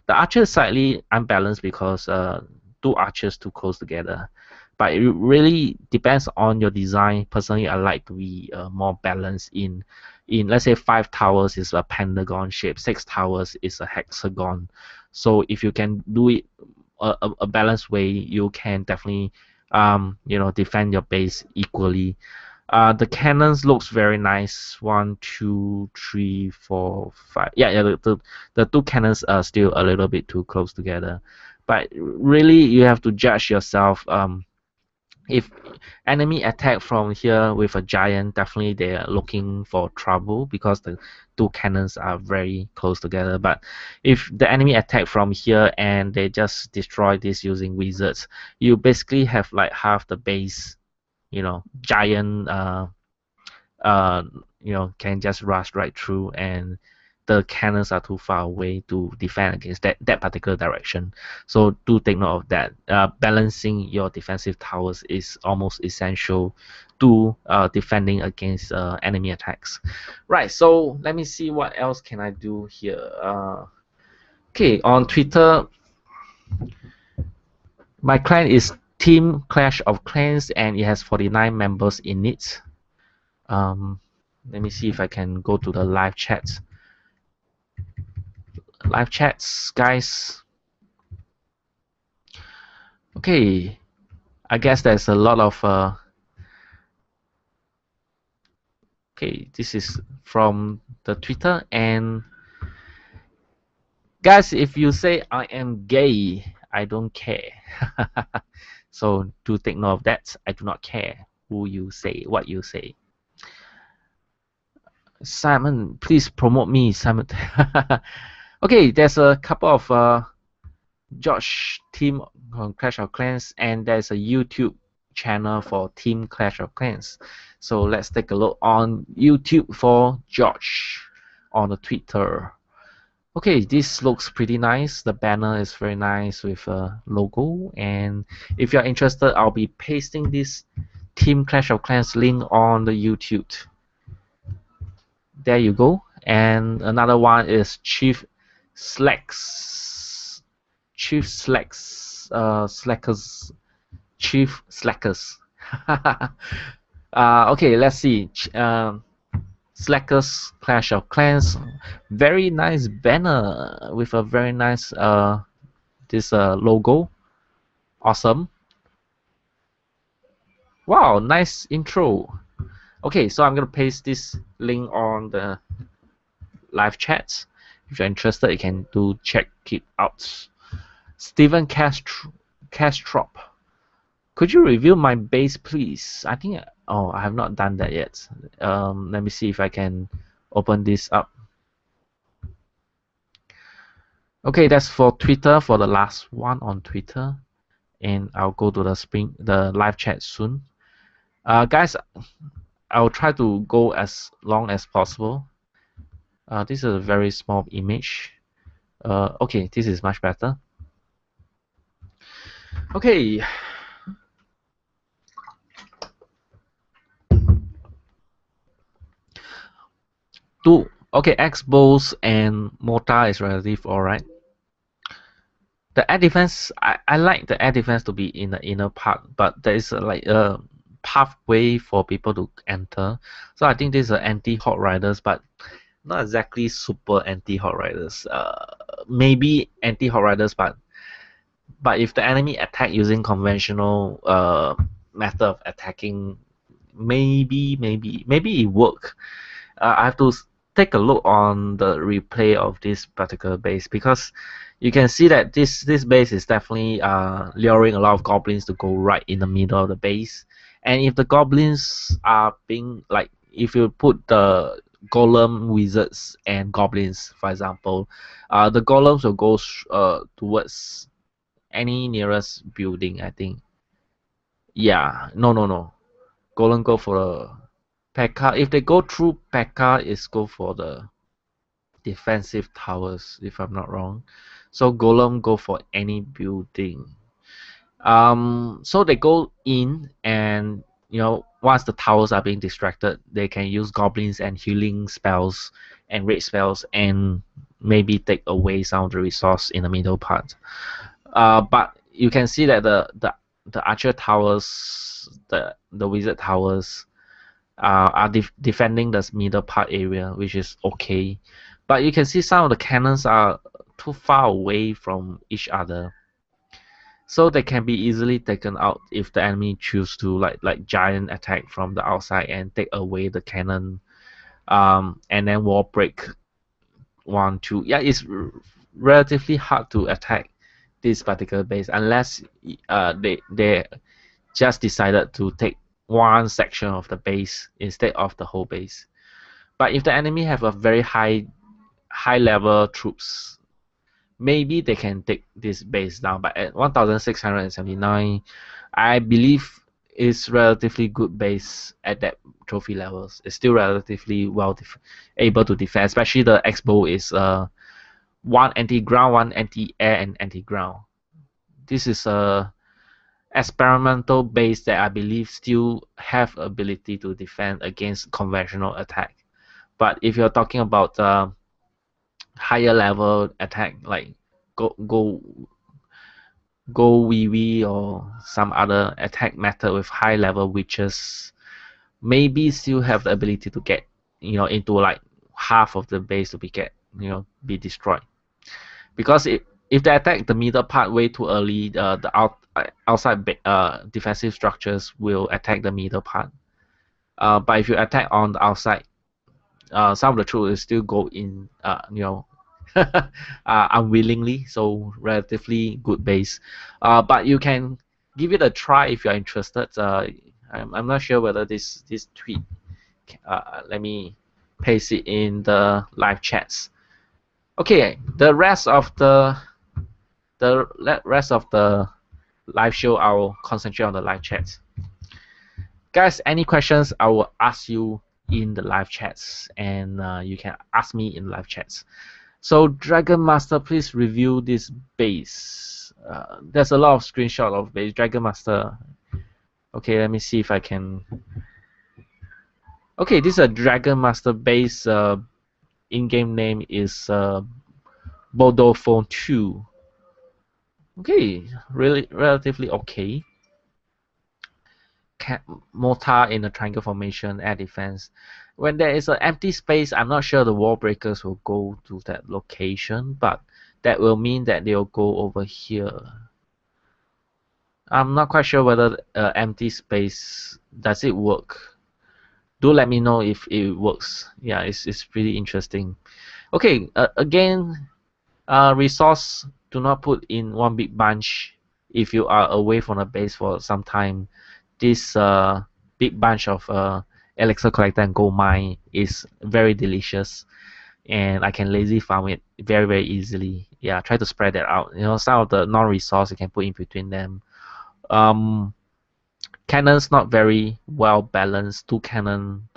archer is slightly unbalanced because two archers too close together, but it really depends on your design. Personally, I like to be more balanced in let's say 5 towers is a pentagon shape, 6 towers is a hexagon. So if you can do it a balanced way, you can definitely defend your base equally. The cannons looks very nice. One, two, three, four, five. Yeah. The two cannons are still a little bit too close together, but really you have to judge yourself. If enemy attack from here with a giant, definitely they are looking for trouble because the two cannons are very close together. But if the enemy attack from here and they just destroy this using wizards, you basically have like half the base, giant uh can just rush right through, and the cannons are too far away to defend against that particular direction. So do take note of that. Balancing your defensive towers is almost essential to defending against enemy attacks. Right, so let me see what else can I do here. Okay, on Twitter, my clan is Team Clash of Clans and it has 49 members in it. Let me see if I can go to the live chat. Live chats, guys. Okay, I guess there's a lot of okay, this is from the Twitter, and guys, if you say I am gay, I don't care. So do take note of that. I do not care who you say, what you say. Simon, please promote me, Simon. Okay, there's a couple of George team on Clash of Clans, and there's a YouTube channel for Team Clash of Clans. So let's take a look on YouTube for George on the Twitter. Okay, this looks pretty nice. The banner is very nice with a logo, and if you're interested, I'll be pasting this Team Clash of Clans link on the YouTube. There you go. And another one is Slackers. Chief Slackers. Okay, let's see. Slackers Clash of Clans. Very nice banner with a very nice this logo. Awesome. Wow, nice intro. Okay, so I'm gonna paste this link on the live chat. If you're interested, you can do check it out. Steven Castrop. Could you review my base, please? I think I have not done that yet. Let me see if I can open this up. Okay, that's for Twitter, for the last one on Twitter, and I'll go to the live chat soon. Guys, I'll try to go as long as possible. This is a very small image. Okay, this is much better. Okay. Two. Okay, X bows and mortar is relative alright. The air defense, I like the air defense to be in the inner part, but there is like a pathway for people to enter. So I think this is anti hot riders, but not exactly super anti hot riders. Maybe anti hot riders, but if the enemy attack using conventional method of attacking, maybe it work. I have to take a look on the replay of this particular base, because you can see that this base is definitely luring a lot of goblins to go right in the middle of the base. And if the goblins are being like, if you put the golem wizards and goblins, for example, the golems will go towards any nearest building, I think. Yeah, no. Golem go for the Pekka. If they go through Pekka, is go for the defensive towers, if I'm not wrong. So Golem go for any building. So they go in, and once the towers are being distracted, they can use goblins and healing spells and raid spells, and maybe take away some of the resource in the middle part. But you can see that the archer towers, the wizard towers, are defending the middle part area, which is okay. But you can see some of the cannons are too far away from each other, so they can be easily taken out if the enemy choose to like giant attack from the outside and take away the cannon, and then wall break 1 2. Yeah, it's relatively hard to attack this particular base unless they just decided to take one section of the base instead of the whole base. But if the enemy have a very high level troops, maybe they can take this base down. But at 1679, I believe is relatively good base at that trophy levels. It's still relatively well able to defend, especially the X-bow is one anti-ground, one anti-air, and anti-ground. This is a experimental base that I believe still have ability to defend against conventional attack. But if you're talking about higher level attack, like go go go wee or some other attack method with high level witches, maybe still have the ability to get into like half of the base to be destroyed. Because if they attack the middle part way too early, outside defensive structures will attack the middle part. But if you attack on the outside, some of the troops will still go in, unwillingly. So relatively good base. But you can give it a try if you're interested. I'm not sure whether this tweet. Let me paste it in the live chats. Okay, the rest of the live show, I'll concentrate on the live chats. Guys, any questions, I will ask you in the live chats, and you can ask me in live chats. So Dragon Master, please review this base. There's a lot of screenshot of base. Dragon Master. Okay, let me see if I can. Okay, this is a Dragon Master base. In-game name is Bordeaux Phone 2. Okay, really relatively okay. Mortar in a triangle formation, air defense. When there is an empty space, I'm not sure the wall breakers will go to that location, but that will mean that they'll go over here. I'm not quite sure whether empty space, does it work. Do let me know if it works. Yeah, it's pretty interesting. Okay, again, resource, do not put in one big bunch if you are away from the base for some time. This big bunch of elixir collector and gold mine is very delicious, and I can lazy farm it very easily. Yeah, try to spread that out. Some of the non-resource you can put in between them. Cannons not very well balanced. Two cannon.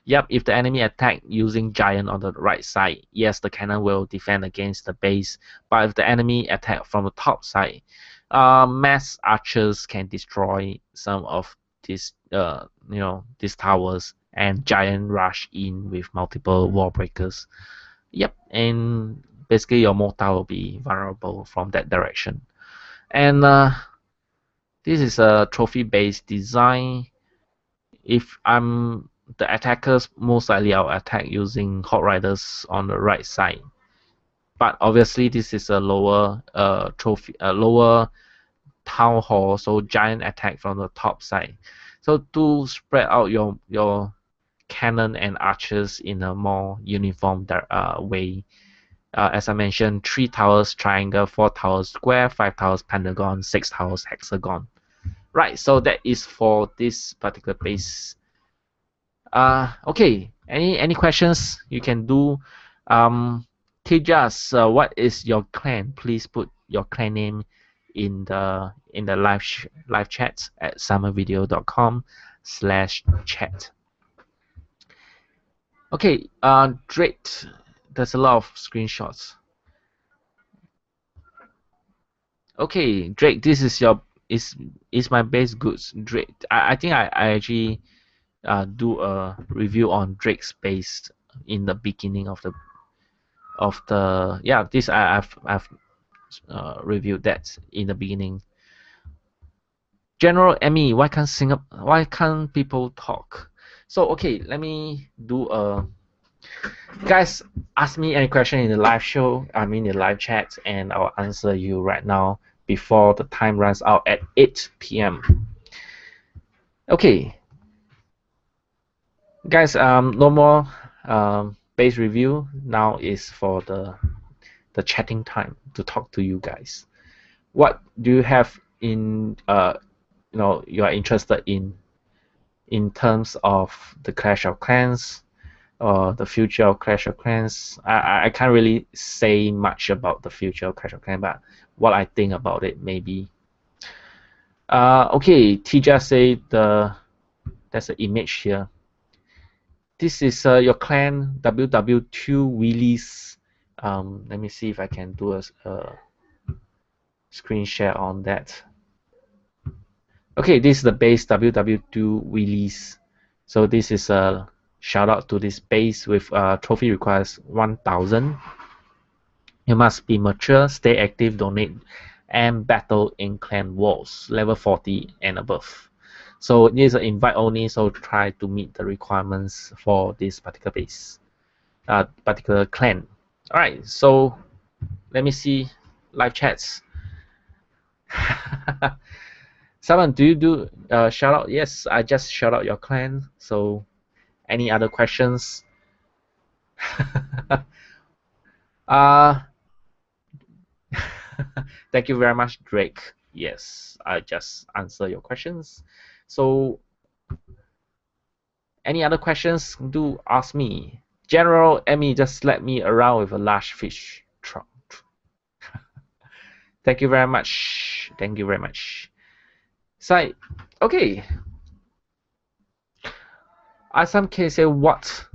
Yep, if the enemy attack using giant on the right side, yes, the cannon will defend against the base. But if the enemy attack from the top side, Mass archers can destroy some of these these towers, and giant rush in with multiple wall breakers. Yep, and basically your mortar will be vulnerable from that direction. And this is a trophy based design. If I'm the attackers, most likely I'll attack using hot riders on the right side. But obviously this is a lower lower town hall, so giant attack from the top side. So to spread out your cannon and archers in a more uniform way. As I mentioned, 3 towers triangle, 4 towers square, 5 towers pentagon, 6 towers hexagon. Right, so that is for this particular base. Okay, any questions you can do? Tijas, what is your clan? Please put your clan name in the live chat at simonvideo.com/chat. Okay, Drake, there's a lot of screenshots. Okay, Drake, this is your is my base goods, Drake. I think I actually do a review on Drake's base in the beginning of the yeah, this I've reviewed that in the beginning. General Emmy, why can't people talk? So okay, let me do a guys, ask me any question in the live show, I mean the live chat, and I'll answer you right now before the time runs out at 8 p.m. Okay, guys, no more base review. Now is for the chatting time to talk to you guys. What do you have in you are interested in terms of the Clash of Clans or the future of Clash of Clans? I can't really say much about the future of Clash of Clans, but what I think about it maybe. Okay, Tija say there's an image here. This is your clan WW2 Wheelies. Let me see if I can do a screen share on that. Okay, this is the base WW2 Wheelies. So this is a shout out to this base with trophy requires 1000. You must be mature, stay active, donate, and battle in clan wars, level 40 and above. So this is an invite only, so try to meet the requirements for this particular base, particular clan. Alright, so let me see live chats. Simon, do you do shout out? Yes, I just shout out your clan. So any other questions? Thank you very much, Drake. Yes, I just answer your questions. So any other questions, do ask me. General Emmy just let me around with a large fish trunk. Thank you very much. Thank you very much. So, okay. Some can say what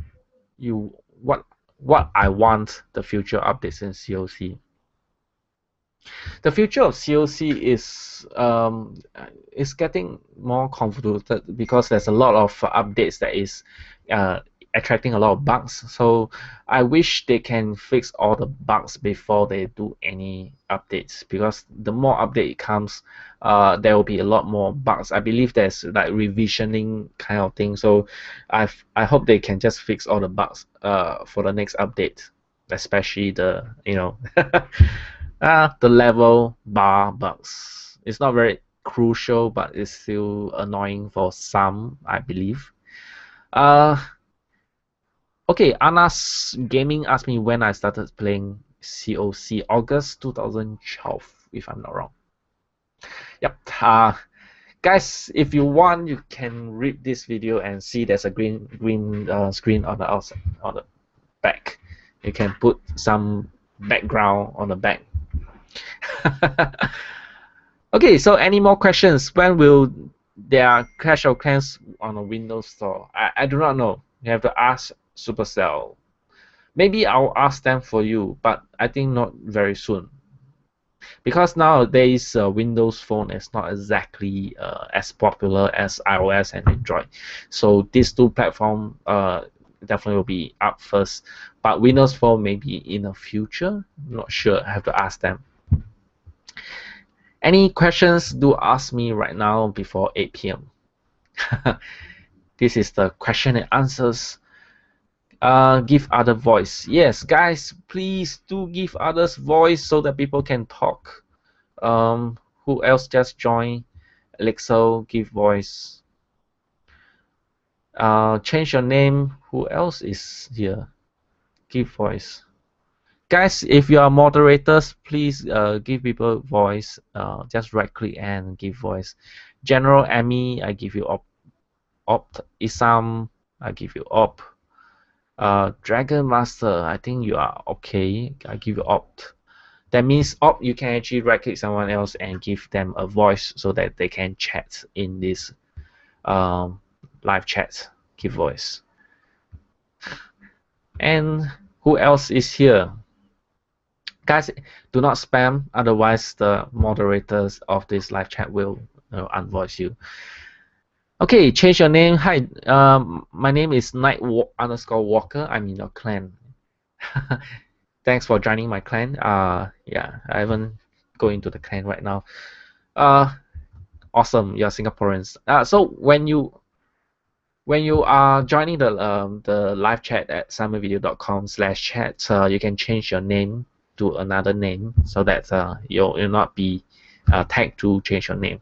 I want the future updates in COC. The future of COC is getting more convoluted because there's a lot of updates that is attracting a lot of bugs. So I wish they can fix all the bugs before they do any updates, because the more update comes, there will be a lot more bugs. I believe there's like revisioning kind of thing. So I hope they can just fix all the bugs for the next update, especially the the level bar bugs. It's not very crucial, but it's still annoying for some, I believe. Okay, Anas Gaming asked me when I started playing COC. August 2012, if I'm not wrong. Yep. Guys, if you want, you can read this video and see there's a green screen on the outside, on the back. You can put some background on the back. Okay, so any more questions? When will there Clash of Clans on a Windows Store? I do not know. You have to ask Supercell. Maybe I'll ask them for you, but I think not very soon. because nowadays Windows Phone is not exactly as popular as iOS and Android. So these two platforms definitely will be up first. But Windows Phone maybe in the future. Not sure. I have to ask them. Any questions? Do ask me right now before 8 p.m. This is the question and answers. Give other voice. Yes, guys, please do give others voice so that people can talk. Who else just joined? Alexo, give voice. Change your name. Who else is here? Give voice. Guys, if you are moderators, please give people voice. Just right click and give voice. General Emmy, I give you opt. Isam, I give you opt. Dragon Master, I think you are okay. I give you opt. That means opt, you can actually right click someone else and give them a voice so that they can chat in this live chat. Give voice. And who else is here? Guys, do not spam, otherwise the moderators of this live chat will unvoice you. Okay, change your name. Hi, my name is Night_Walker. I'm in your clan. Thanks for joining my clan. Yeah, I haven't go into the clan right now. Awesome, you're Singaporeans. So when you are joining the live chat at simonvideo.com/chat, you can change your name to another name so that you'll not be tagged to change your name.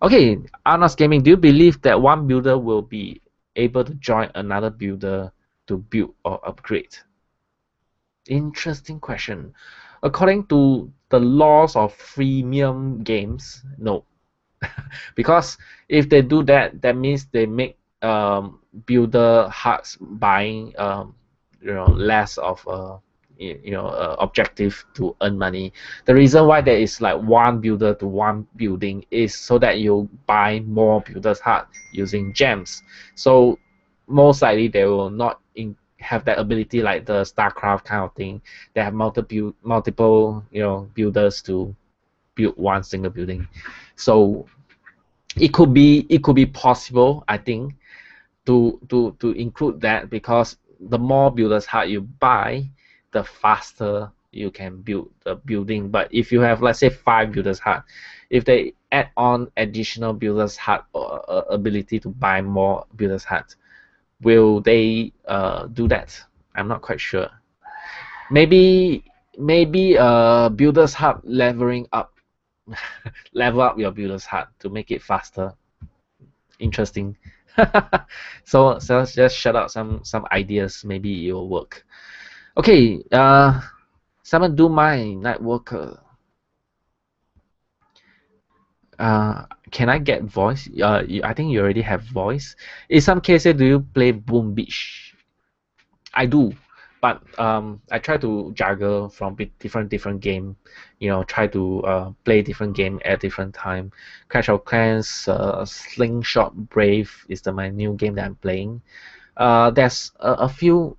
Okay, Arnos Gaming, do you believe that one builder will be able to join another builder to build or upgrade? Interesting question. According to the laws of freemium games, no. Because if they do that, that means they make builder hearts buying less of objective to earn money. The reason why there is like one builder to one building is so that you buy more builders heart using gems. So most likely they will not have that ability like the StarCraft kind of thing. They have multiple builders to build one single building. So it could be possible, I think, to include that, because the more builders heart you buy, the faster you can build the building. But if you have, let's say, 5 builders heart, if they add on additional builders heart or ability to buy more builders heart, will they do that? I'm not quite sure. Maybe builders heart leveling up. Level up your builders heart to make it faster. Interesting. So just shout out some ideas, maybe it will work. Okay, someone do my night worker. Can I get voice? I think you already have voice. In some cases, do you play Boom Beach? I do, but I try to juggle from different game. Try to play different game at different time. Clash of Clans, Slingshot Brave is my new game that I'm playing. There's a few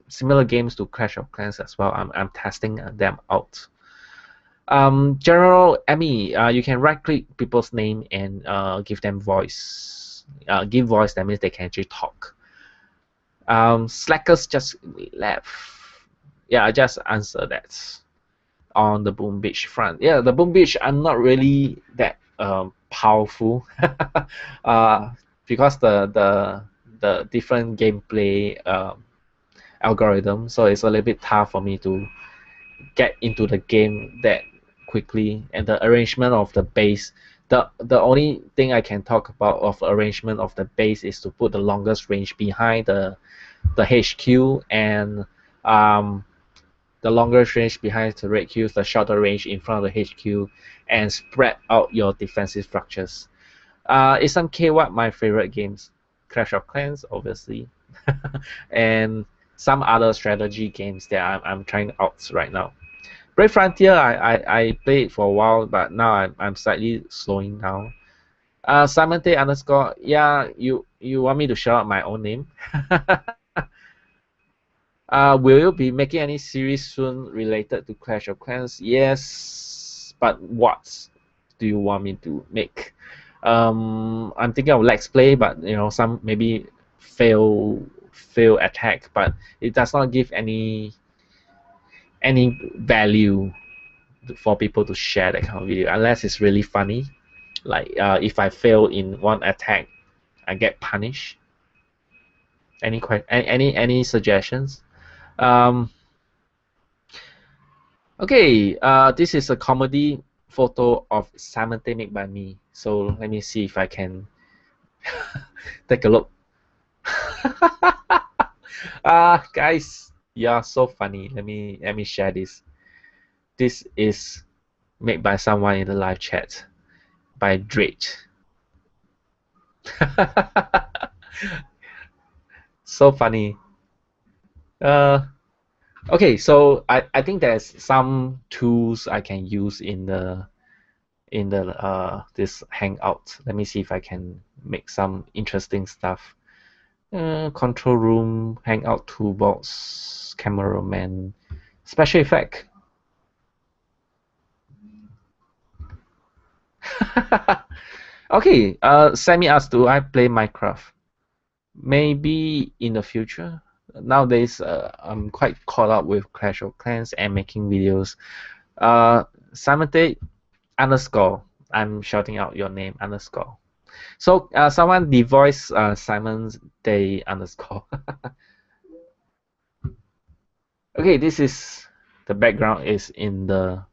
similar games to Clash of Clans as well. I'm testing them out. General Emmy, you can right click people's name and give them voice. Give voice, that means they can actually talk. Slackers just left. Yeah, I just answered that on the Boom Beach front. Yeah, the Boom Beach, I'm not really that powerful because the different gameplay algorithm, so it's a little bit tough for me to get into the game that quickly. And the arrangement of the base, the only thing I can talk about of arrangement of the base is to put the longest range behind the HQ, and the longest range behind the red Q, the shorter range in front of the HQ, and spread out your defensive structures. It's some K-What my favorite games. Clash of Clans, obviously, and some other strategy games that I'm trying out right now. Brave Frontier, I played for a while, but now I'm slightly slowing down. Simonte_, yeah, you want me to shout out my own name? Will you be making any series soon related to Clash of Clans? Yes, but what do you want me to make? I'm thinking of Let's Play, but some maybe fail attack, but it does not give any value for people to share that kind of video unless it's really funny. Like if I fail in one attack, I get punished. Any suggestions? Um, okay, this is a comedy photo of Simonvideo made by me. So let me see if I can take a look. Guys, you are so funny. Let me share this. This is made by someone in the live chat by Drake. So funny. Okay, so I think there's some tools I can use in the this hangout. Let me see if I can make some interesting stuff. Control room, hangout toolbox, cameraman, special effect. Okay, Sammy asked, do I play Minecraft? Maybe in the future. Nowadays, I'm quite caught up with Clash of Clans and making videos. Simonvideo underscore. I'm shouting out your name underscore. So someone devoice Simon's Day underscore. Okay, this is the background is in the.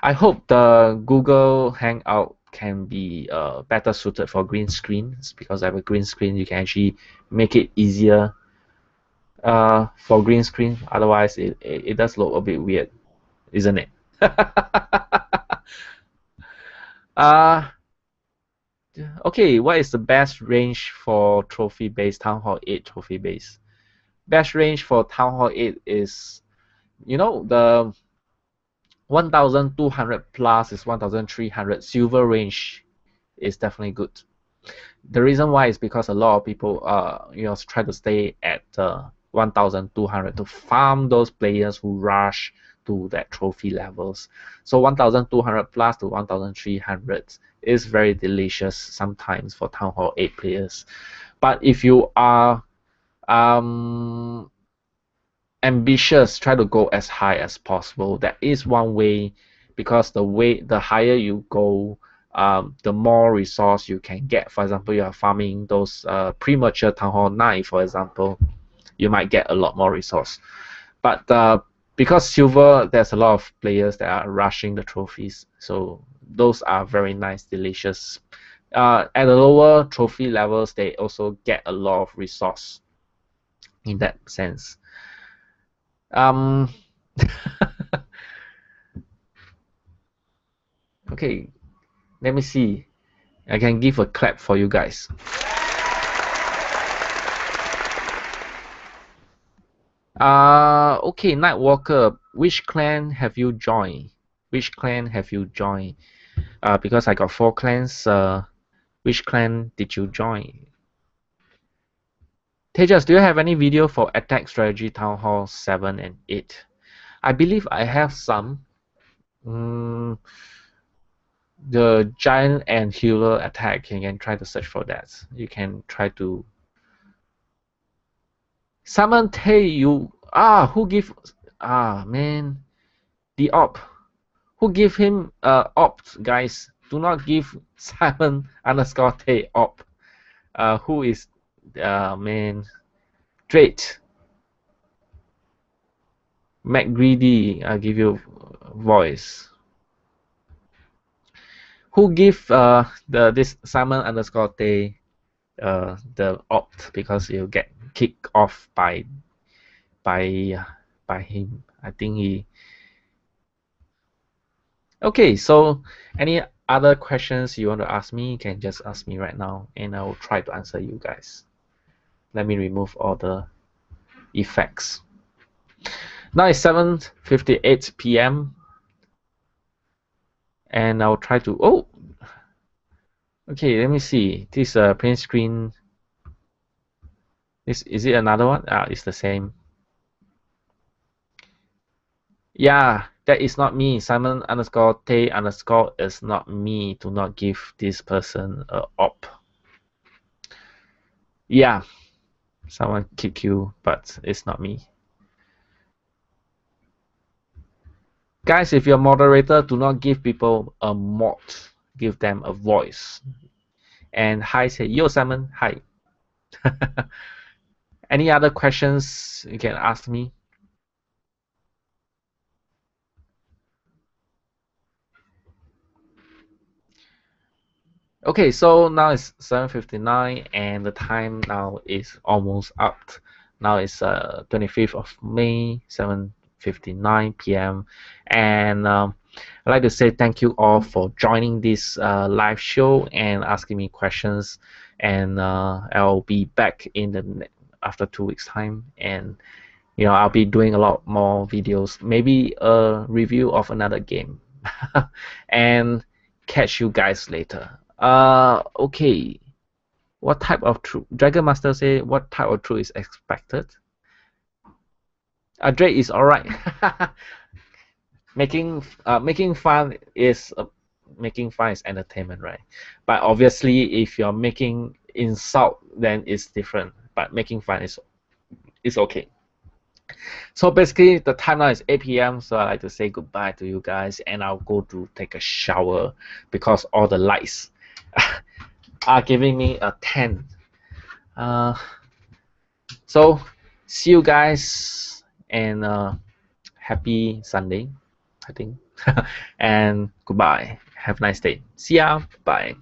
I hope the Google Hangout can be better suited for green screens because I have a green screen. You can actually make it easier for green screen. Otherwise, it does look a bit weird, isn't it? Okay, what is the best range for trophy base Town Hall 8 trophy base? Best range for Town Hall 8 is, the 1200 plus is 1300. Silver range is definitely good. The reason why is because a lot of people try to stay at 1200 to farm those players who rush to that trophy levels. So 1200 plus to 1300 is very delicious sometimes for Town Hall 8 players. But if you are ambitious, try to go as high as possible. That is one way, because the higher you go, the more resource you can get. For example, you are farming those premature Town Hall 9, for example, you might get a lot more resource. But because silver, there's a lot of players that are rushing the trophies, so those are very nice, delicious. At the lower trophy levels, they also get a lot of resource in that sense. Okay, let me see. I can give a clap for you guys. Okay, Nightwalker, which clan have you joined? Which clan have you joined? Because I got 4 clans. Which clan did you join? Tejas, do you have any video for attack strategy Town Hall 7 and 8? I believe I have some. The giant and healer attack, you can try to search for that. You can try to Simonvideo. Who give man, the op, who give him opt, guys? Do not give Simon_Tay op. Who is man? Straight McGreedy, I'll give you voice. Who give this Simon_Tay the opt, because you get kicked off by him. I think he. Okay, so any other questions you want to ask me, you can just ask me right now, and I will try to answer you guys. Let me remove all the effects. Now it's 7:58 p.m. and I'll try to. Okay, let me see. This print screen. Is it another one? It's the same. Yeah, that is not me. Simon underscore Tay underscore is not me. Do not give this person a op. Yeah, someone kick you, but it's not me. Guys, if you're a moderator, do not give people a mod. Give them a voice. And hi, say yo Simon. Hi. Any other questions you can ask me? Okay, so now it's 7:59 and the time now is almost up. Now it's 25th of May, 7:59 p.m. And I'd like to say thank you all for joining this live show and asking me questions. And I'll be back in after 2 weeks time, and I'll be doing a lot more videos, maybe a review of another game. And catch you guys later. Okay. What type of truth? Dragon Master say what type of truth is expected? Drake is alright. Making fun is entertainment, right? But obviously, if you're making insult, then it's different. But making fun is okay. So basically, the time now is 8 p.m. So I like to say goodbye to you guys, and I'll go to take a shower because all the lights are giving me a 10. Uh, so see you guys, and happy Sunday, I think. And goodbye. Have a nice day. See ya. Bye.